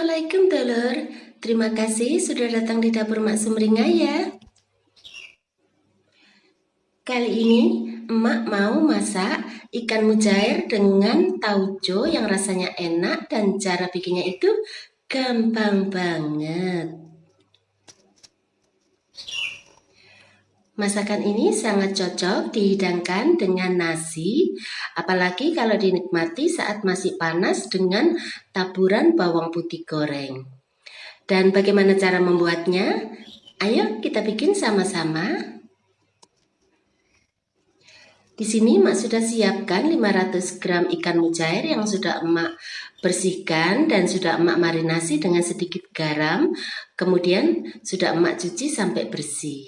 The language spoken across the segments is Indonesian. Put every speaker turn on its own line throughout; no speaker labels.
Assalamualaikum Telur. Terima kasih sudah datang di dapur Mak Sumringah ya. Kali ini Emak mau masak ikan mujair dengan tauco yang rasanya enak dan cara bikinnya itu gampang banget. Masakan ini sangat cocok dihidangkan dengan nasi, apalagi kalau dinikmati saat masih panas dengan taburan bawang putih goreng. Dan bagaimana cara membuatnya? Ayo kita bikin sama-sama. Di sini Mak sudah siapkan 500 gram ikan mujair yang sudah Emak bersihkan dan sudah Emak marinasi dengan sedikit garam. Kemudian sudah Emak cuci sampai bersih.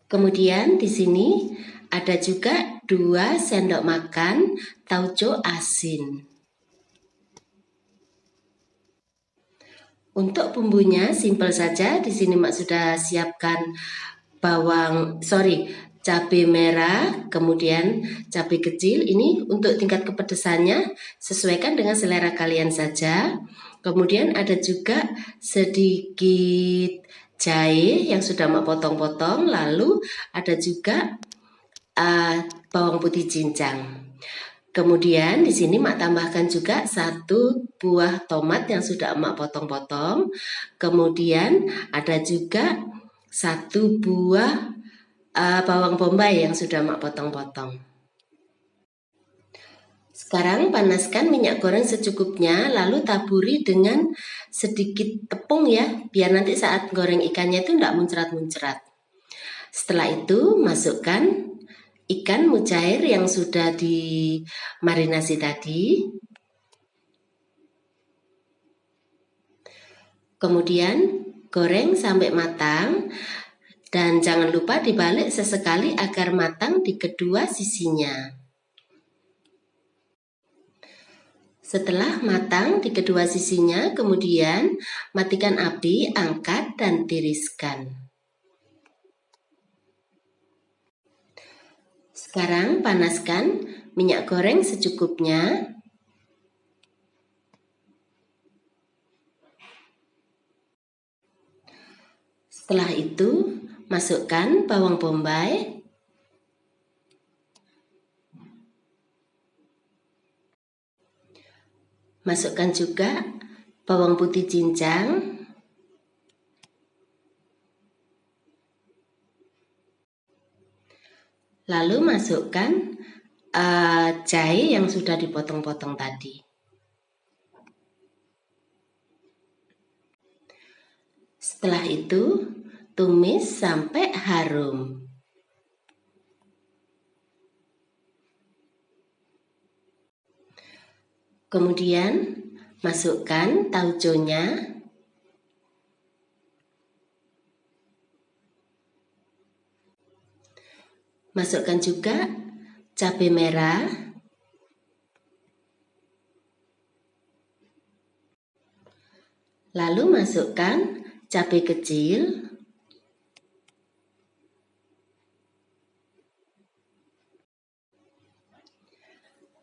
Kemudian di sini ada juga 2 sendok makan tauco asin. Untuk bumbunya simpel saja. Di sini Mak sudah siapkan cabai merah, kemudian cabai kecil. Ini untuk tingkat kepedesannya sesuaikan dengan selera kalian saja. Kemudian ada juga sedikit jahe yang sudah Mak potong-potong, lalu ada juga bawang putih cincang. Kemudian di sini Mak tambahkan juga 1 buah tomat yang sudah Mak potong-potong. Kemudian ada juga 1 buah bawang bombay yang sudah Mak potong-potong. Sekarang panaskan minyak goreng secukupnya, lalu taburi dengan sedikit tepung ya, biar nanti saat goreng ikannya itu tidak muncrat-muncrat. Setelah itu masukkan ikan mujair yang sudah dimarinasi tadi. Kemudian goreng sampai matang dan jangan lupa dibalik sesekali agar matang di kedua sisinya. Setelah matang di kedua sisinya, kemudian matikan api, angkat dan tiriskan. Sekarang panaskan minyak goreng secukupnya. Setelah itu, masukkan bawang bombay. Masukkan juga bawang putih cincang. Lalu masukkan jahe yang sudah dipotong-potong tadi. Setelah itu, tumis sampai harum. Kemudian masukkan tauconya. Masukkan juga cabai merah. Lalu masukkan cabai kecil.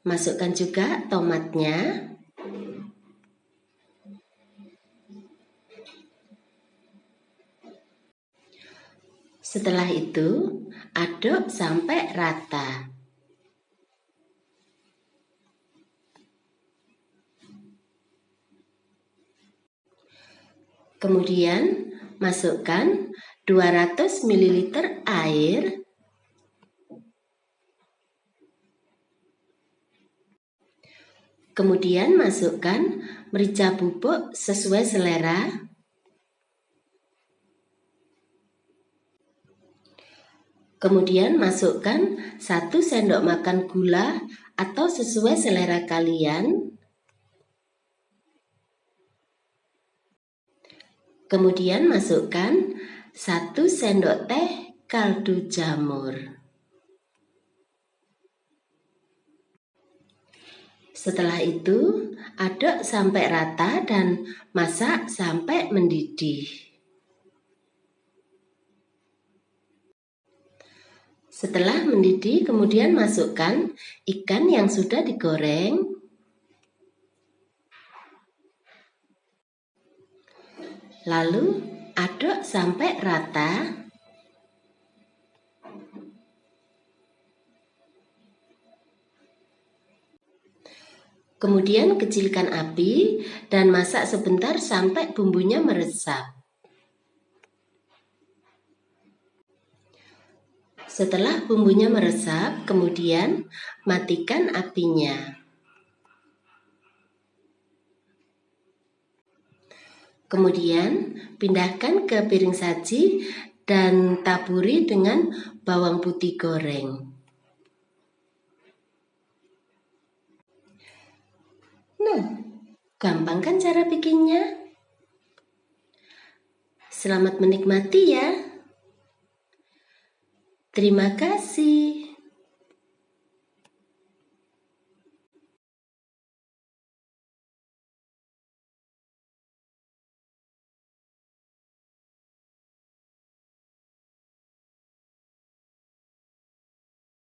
Masukkan juga tomatnya. Setelah itu, aduk sampai rata. Kemudian masukkan 200 ml air. Kemudian masukkan merica bubuk sesuai selera. Kemudian masukkan 1 sendok makan gula atau sesuai selera kalian. Kemudian masukkan 1 sendok teh kaldu jamur. Setelah itu, aduk sampai rata dan masak sampai mendidih. Setelah mendidih, kemudian masukkan ikan yang sudah digoreng. Lalu aduk sampai rata. Kemudian kecilkan api dan masak sebentar sampai bumbunya meresap. Setelah bumbunya meresap, kemudian matikan apinya. Kemudian pindahkan ke piring saji dan taburi dengan bawang putih goreng. Nah, gampang kan cara bikinnya? Selamat menikmati ya. Terima kasih.